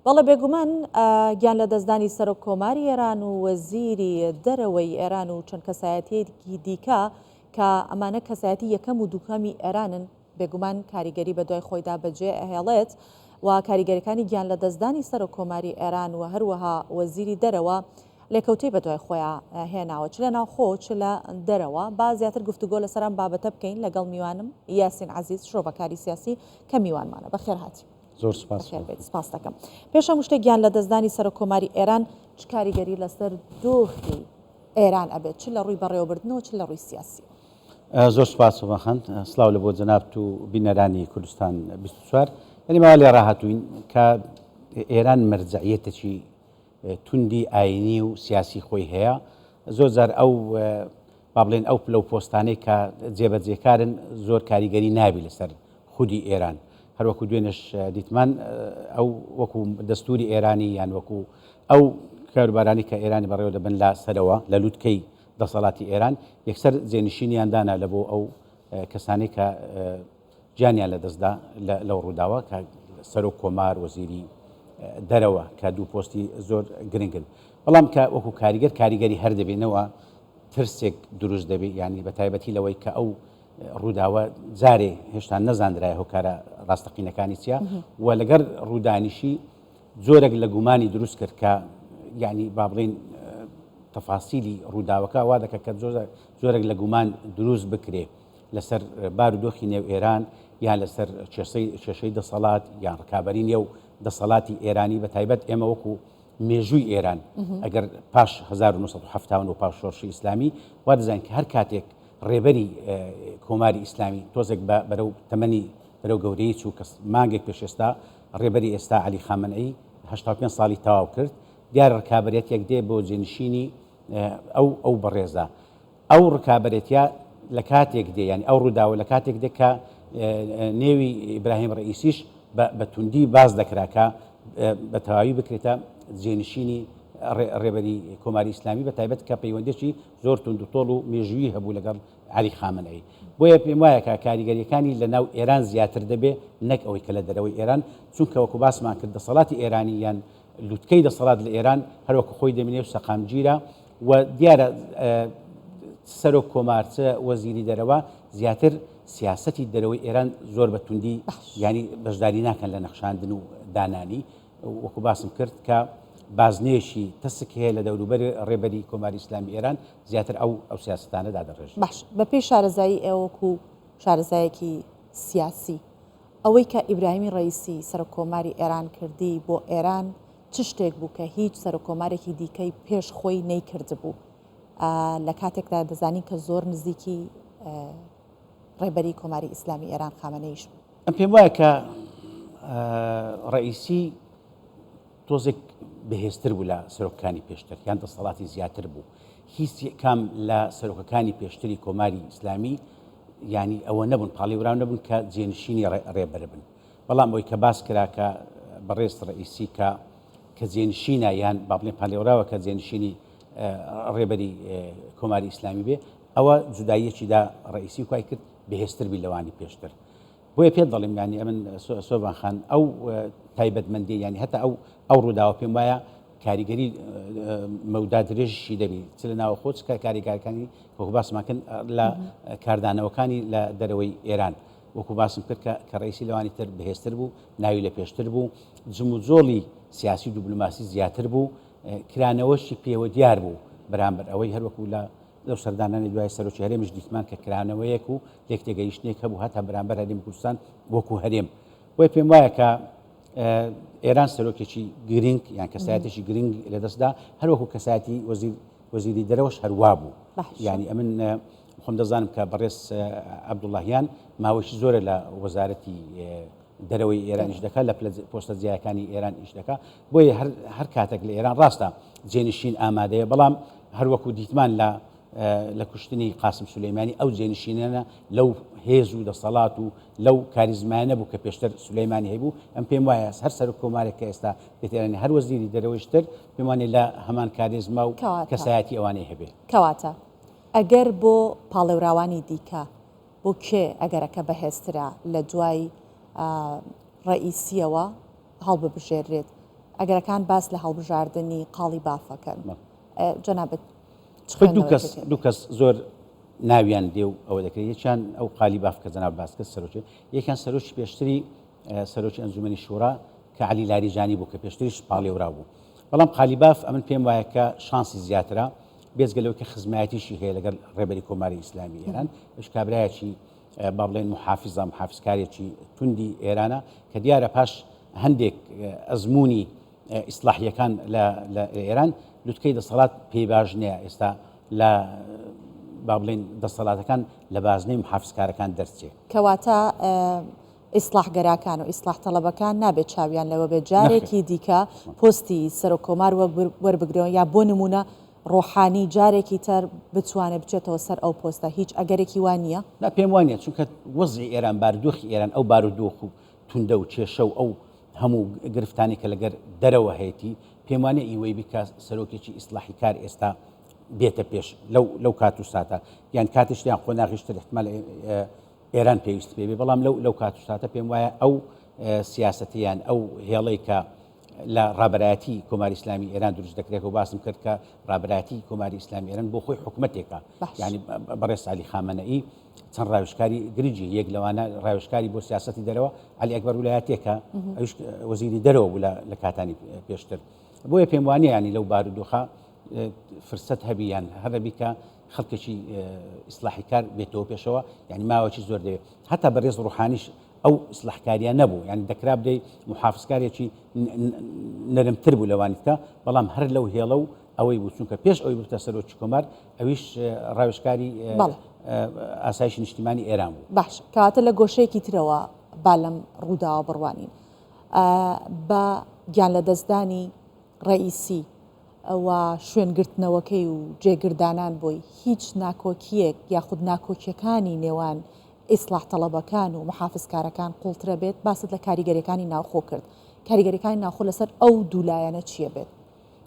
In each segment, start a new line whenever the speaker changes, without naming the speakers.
بەڵێ بێگومان گیان لە دەستدانی سەرۆک کۆماری ئێران و وەزیری دەرەوەی ئێران و چەند کەسایەتیەکی دیکە کە ئەمانە کەسایەتی یەکەم و دووکەمی ئێرانن بێگومان کاریگەری بە دوای خۆیدا بەجێ ئەهێڵێت و کاریگەریەکانی گیان لە دەستدانی سەرۆک کۆماری ئێران و هەروەها وەزیری دەرەوە لێکەوتەی بە دوای خۆیان هێناوە چ لە ناوخۆ چ لە دەرەوە با زیاتر گفتوگۆ لەسەرم بابەتە بکەین لەگەڵ میوانم یاسین عەزیز شۆڤەکاری سیاسی کە میوانمانە بەخێر هاتی.
زۆر
سپاس دەکەم. پێشەم شتێک گیان لە دەستدانی سەرۆک کۆماری ئێران چ کاریگەری لەسەر دۆخی ئێران ئەبێت چ لە ڕووی بەڕێوەبردنەوە چ لە ڕووی سیاسی.
زۆر سپاس بەخەند سلااو لە بۆ جەنابەت و بینەرانی کوردستان 24 یعنی ما لێ ڕاهاتوین کە ئێران مەرجعیەتێکی توندی ئاینی و سیاسی خۆی هەیە زۆر جار ئەو با بڵێن ئەو پلە و پۆستانەی کە جێبەجێکارن زۆر کاریگەری نابی لەسەر خودی ئێران هەروەکو دوێنش دیتمان ئەو وەکو دەستوری ئێرانی یان وەکو ئەو کاروبارانی کە ئێرانی بەڕێوە دەبن لە سەرەوە لە لووتکەی دەسەڵاتی ئێران یەکسەر جێنشینیان دانا لە بۆ ئەو کەسانی کە گیانیان لە دەستدا لەو ڕووداوە کە سەرۆک کۆمار وەزیری دەرەوە کە دوو پۆستی زۆر گرنگن بەڵام کە وەکو کاریگەری هەر دەبێنەوە ترسێک دروست دەبێت ینی بە تایبەتی لەوەی کە ئەو ڕووداوە جارێ هێشتا نەزانرای هۆکارە ڕاستەقینەکانی چیە و لەگەر ڕوودانیشی زۆرێک لە گومانی دروست کرد کە یعنی با بڵێن تەفاسیلی ڕووداوەکە وا دەکە کە زۆرێک لە گومان دروست بکرێ لەسەر بارودۆخی نێو ئێران یان لەسەر کێشەی دەسەڵات یان ڕکابەری نێو دەسەڵاتی ئێرانی بە تایبەت ئێمە وەکو مێژووی ئێران ئەگەر پاش 1970 و پاش شۆڕشی ئیسلامی وا دەزانین کە هەر کاتێک ڕێبەری کۆماری ئیسلامی تۆزێک بەرەو تەمەنی بەرەو گەورەی چوو کە مانگێک پێش ئێستا ڕێبەری ئێستا عەلی خامنەئی 85 ساڵی تەواو کرد دیارە ڕکابەرێتێک دێ بۆ جێنشینی ئەو بەڕێزە ئەو ڕکابەرێتە لە کاتێک دێ ینی ئەو ڕووداوە لە کاتێک دێ کە نێوی ئیبراهیم ڕئیسیش بە توندی باز دەکراکە بە تەواوی بکرێتە جێنشینی ڕێبەری کۆماری ئیسلامی بە تایبەت کە پەیوەندێکی زۆر تند و تۆڵ و مێژووی هەبوو لەگەڵ عەلی خامنەئی بۆیە پێم وایە کە کاریگەریەکانی لە ناو ئێران زیاتر دەبێ نەک ئەوەی کە لە دەرەوەی ئێران چونکە وەکو باسمان کرد دەسەڵاتی ئێرانی یان لووتکەی دەسەڵات لە ئێران هەروەکو خۆی دەمێنێ و سەقامگیرە و دیارە سەرۆک کۆمارچە وەزیری دەرەوە زیاتر سیاسەتی دەرەوەی ئێران زۆر بە توندی ینی بەشداری ناکەن لە نەخشاندن و دانانی وەکو باسم کرد کە بازنێشی تەسک هەیە لە دەوروبەر ڕێبەری کۆماری ئیسلامی ئێران زیاتر ئەو سیاستانە دادەڕێژ
باش بەپێی شارەزایی ئێوەکو شارەزایەکی سیاسی ئەوەی کە ئیبراهیمی ڕەیسی سەرۆک کۆماری ئێران کردی بۆ ئێران چ شتێک بوو کە هیچ سەرۆک کۆمارێکی دیکەی پێش خۆی نەیکرد بوو لە کاتێکدا دەزانین کە زۆر نزیکی ڕێبەری کۆماری ئیسلامی ئێران خامنەیش بوو.
ئەم پێم وایە کە ڕەئیسی تۆزێک بەهێزتر بوو لە سەرۆکەکانی پێشتر یان دەسەڵاتی زیاتر بوو هیچ کام لە سەرۆکەکانی پێشتری کۆماری ئیسلامی ینی ئەوە نەبوون پاڵیوراو نەبوون کە جێنشینی ڕێبەر بن بەڵام بۆی کە باس کرا کە بەڕێز ڕئیسی کە جێنشینە یان با بڵێن پاڵێوراوە کە جێنشینی ڕێبەری کۆماری ئیسلامی بێ ئەوە جوداییەکیدا ڕئیسی کوای کرد بەهێزتر بی لەوانی پێشتر بۆیە پێ دەڵێم ینی ئەمن سۆبان خان ئەو تایبەتمەندی ینی هەتا ئەو ڕووداوە پێم وایە کاریگەری مەودا درێژشی دەبی چ لە ناوە خۆت کاریگارەکانی وەکو باسماکەن لە کاردانەوەکانی لە دەرەوەی ئێران وەکو باسم کرد کە ڕئیسی لەوانی تر بەهێزتر بوو ناوی لە پێشتر بوو جم و جۆڵی سیاسی و دیپلۆماسی زیاتر بوو کرانەوەشی پێوە دیار بوو بەرامبەر ئەوەی هەروەکو لەو سەردانانی دوای سەرۆکی هەرێمیش دیتمان کە کرانەوەیەک و لێک تێگەیشتنێک هەبوو هەتا بەرامبەر هەرێمی کوردستان وەکو هەرێم بۆی پێم وایە کە ئێران سەرۆکێکی گرنگ یان کەسایەتێکی گرنگ لەدەستدا هەروەکو کەسایەتی وەزیری دەرەوەش هەروە بوو ینی ئەمن خۆم دەزانم کە بەڕێز عەبدوڵڵاهیان ماوەیەکی زۆرە لە وەزارەتی دەرەوەی ئێران ئیش دەکات لە پۆستە جیاکانی ئێران ئیش دەکات بۆیە هەر کاتێک لە ئێران ڕاستە جێنشین ئامادەیە بەڵام هەروەکو دیتمان لە کوشتنی قاسم سولەیمانی ئەو جێنشینانە لەو هێز و دەسەڵات و لەو کاریزمانە بوو کە پێشتر سولەیمانی هەبوو ئەم پێم وایە هەر سەرۆک کۆمارێک کە ئێستا بێتێرانی هەر وەزیری دەرەوەیشتر پێم وانێ لە هەمان کاریزما و کەسایەتی ئەوانەی هەبێ
کەواتە ئەگەر بۆ پاڵێوراوانی دیکە بۆ کێ ئەگەرەکە بەهێزترە لە دوای ڕئیسیەوە هەڵببژێرێت ئەگەرەکان باس لە هەڵبژاردننی قاڵی بافەکەن جەنابەت
دوو کەس زۆر ناویان دێ و ئەوە دەکرێت یەکیان ئەو قالی باف کە جەناب باس کرد سەرۆکی یەکیان سەرۆکی پێشتری سەرۆکی ئەنجومەنی شوورا کە عەلی لاریجانی بوو کە پێشتریش پاڵێورا بوو بەڵام قالی باف ئەمن پێم وایە کە شانسی زیاترە بێزگەلەوە کە خزمەتیشی هەیە لەگەڵ ڕێبەری کۆماری ئیسلامی ئێران ئەوش کابرایەکی با بڵێن محافزکارێکی توندی ئێرانە کە دیارە پاش هەندێک ئەزمموی ئیسلاحیەکان لە ئێران لوتکەی دەسەڵات پێی باش نییە ئێستا لە با بڵێن دەسەڵاتەکان لە بازنەی محافزکارەکان دەرچێت
کەواتە ئیسلاحگەراکان و ئیسلاح تەڵەبەکان نابێت چاویان لەوە بێت جارێکی دیکە پۆستی سەرۆکۆمار وەربگرەوە یا بۆ نمونە ڕۆحانی جارێکی تر بتوانێت بچێتەوە سەر ئەو پۆستە هیچ ئەگەرێکی وان نییە؟
نا پێم وانە چونکە وەزی ئێران بارودۆخی ئێران ئەو بارودۆخ و توندە و کێشە و ئەو هەموو گرفتانی کە لەگەر دەرەوە هەیەی پێم وانە ئیوەی بکە سەرۆکێکی ئیسلاحی کار ئێستا بێتە پێش لەو کات و ساتە یان کاتیشتیان خۆ ناخیشتر احتمال ئێران پێویست پێبێ بەڵام لەو کات و ساتە پێم وایە ئەو سیاسەتیان ئەو هێڵەی کە لە ڕابەتی کۆماری ئیسلامی ئێران دروست دەکرێت و باسم کرد کە ڕابەتی کۆماری ئیسلامی ئێران بۆ خۆی حکوومەتێکە ینی بەڕێز عەلی خامنەئی چەند ڕاوشکاری گرنگی یەک لەوانە ڕاوشکاری بۆ سیاسەتی دەرەوە عەلی ئەکبەر ویلایەتێکە ئەوش وەزیری دەرەوە بوو لە کاتانی پێشتر بۆیە پێم وانە ینی لەو بارودۆخە فرسەت هەبییان هەبی کە خەڵکێکی ئیسلاحی کار بێتەوە پێشەوە یعنی ماوەی زۆر دەوێت هەتا بەڕێز ڕوحانیش ئەو ئیسلاحکاریان نەبوو یعنی دەکرا بدەی محافزکارێکی نەرمتر بوو لەوانیتکە بەڵام هەر لەو هێڵە و ئەوەی بوو چونکە پێش ئەوەی بتە سەرۆکی کۆمار ئەویش ڕاوشکاری ئاسایشی نیشتیمانی ئێران بوو.
باش کاتە لە گۆشەیەکی ترەوە با لەم ڕووداوە بڕوانین بە گیان لە دەستدانی ڕئیسی ئەوە شوێنگرتنەوەکەی و جێگردانان بۆی هیچ ناکۆکیەک یاخود ناکۆکیەکانی نێوان ئیسلاح تەڵەبەکان و محافزکارەکان قوڵترە بێت باست لە کاریگەریەکانی ناوخۆ کرد کاریگەریەکانی ناوخۆ لەسەر ئەو دوولایەنە چییە بێت؟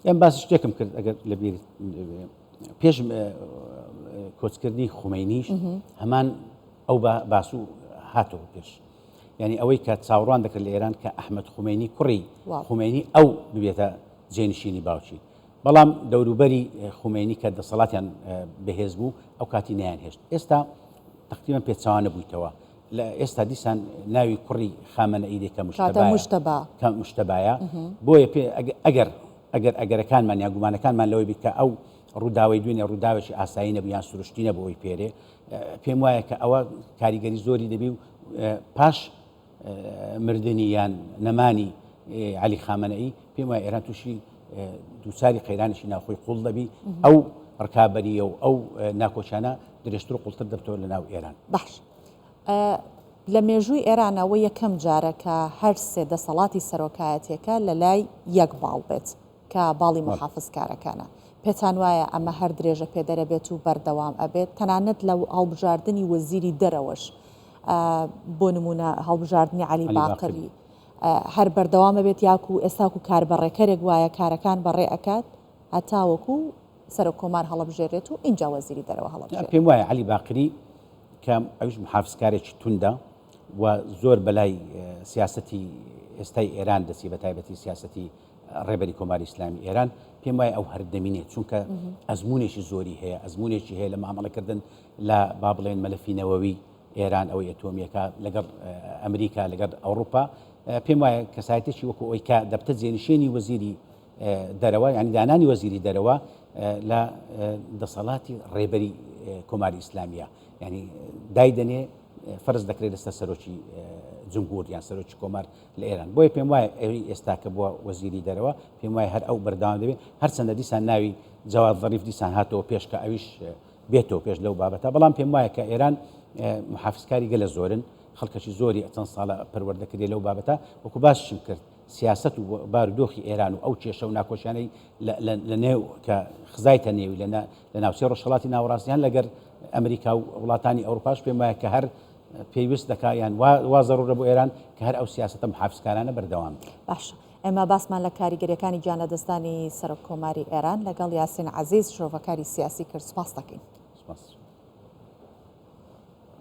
ئەم باس شتێکم کرد ئەگەر لە بیر پێش کۆچکردنی خومینیش هەمان ئەو باسوو هاتەوە پێش یعنی ئەوەی کە چاوەڕوان دەکرد لە ئێران کە ئەحمەد خومینی کوڕی خومینی ئەو ببێتە جێنشینی باوکی بەڵام دەوروبەری خومینی کە دەسەڵاتیان بەهێز بوو ئەو کاتی نیان هێشت ئێستا تقریبا پێچوانە بوویتەوە لە ئێستا دیسان ناوی کوڕی خامنەئی کە مشتەبایە بۆیە ئەگەرەکانمان یا گومانەکانمان لەوەی بیکە ئەو ڕووداوی دوێنێ ڕووداوێکی ئاسایی نەبوو یان سروشتی نەبوو ئەوی پێرێ پێم وایە کە ئەوە کاریگەری زۆری دەبی و پاش مردنی یان نەمانی عەلی خامنەئی پێم وایە ئێران تووشی دووچاری قەیرانێکی ناوخۆی قوڵ دەبی ئەو ڕکابەریە و ئەو ناکۆچانە درێژتر و قوڵتر دەبتەوە لە ناو ئێران.
باش لە مێژووی ئێرانەوە یەکەم جارە کە هەر سێ دەسەڵاتی سەرۆکایەتێکە لە لای یەک باڵ بێت کە باڵی محافزکارەکانە پێتان وایە ئەمە هەر درێژە پێدەرەبێت و بەردەوام ئەبێت تەنانەت لە هەڵبژاردننی وەزیری دەرەوەش بۆ نمونە هەڵبژاردننی عەلی باقری هەر بەردەوامە بێت یاکو ئێستاکو کاربەڕێکەرێک وایە کارەکان بەڕێ ئەکات هەتاوەکو سەرۆک کۆمار هەڵەبژێرێت و اینجا وەزیری دەرەوە هەڵەبژێرێت.
پێم وایە عەلی باقری کە ئەوش محافزکارێکی توندە و زۆر بەلای سیاسەتی ئێستای ئێران دەچی بە تایبەتی سیاسەتی ڕێبەری کۆماری ئیسلامی ئێران پێم وایە ئەو هەردەمینێت چونکە ئەزمونێکی زۆری هەیە ئەزمونێکی هەیە لە مامەڵەکردن لە با بڵێن مەلەفینەوەوی ئێران ئەوەی ئەتۆمیەکە لەگەڵ ئەمریکا لەگەڵ ئەوروپا پێم وایە کەسایەتێکی وەکو ئەوی کە دەبتە جێنشێنی وەزیری دەرەوە ینی دانانی وەزیری دەرەوە لە دەسەڵاتی ڕێبەری کۆماری ئیسلامیە ینی دایدەنێ فەرز دەکرێت لەسەر سەرۆکی جمهور یان سەرۆکی کۆمار لە ئێران بۆیە پێم وایە ئەوی ئێستا کە بووە وەزیری دەرەوە پێم وایە هەر ئەو بەردەوام دەبێت هەرچەندە دیسان ناوی جەواد ظەریف دیسان هاتەوە پێش کە ئەویش بێتەوە پێش لەو بابەتە بەڵام پێم وایە کە ئێران محافزکاری گەلە زۆرن خەڵکەشی زۆری چەند ساڵە پەروەردەکردێت لەو بابەتە وەکو باششم کرد سیاست و بارودۆخی ئێران و ئەو کێشە و ناکۆشانەی لە نێو کە خزایتە نێوی لە ناوچەی ڕۆژهەڵاتی ناوەڕاستیان لەگەر ئەمریکا و وڵاتانی ئەوروپاش پێم وایە کە هەر پێویست دەکا یان وا زەڕورە بۆ ئێران کە هەر ئەو سیاسەتە محافزکارانە بەردەوام.
باش ئێمە باسمان لە کاریگەریەکانی گیان لە دەستدانی سەرۆک کۆماری ئێران لەگەڵ یاسین عەزیز شۆڤەکاری سیاسی کرد. سوپاس دەکەین.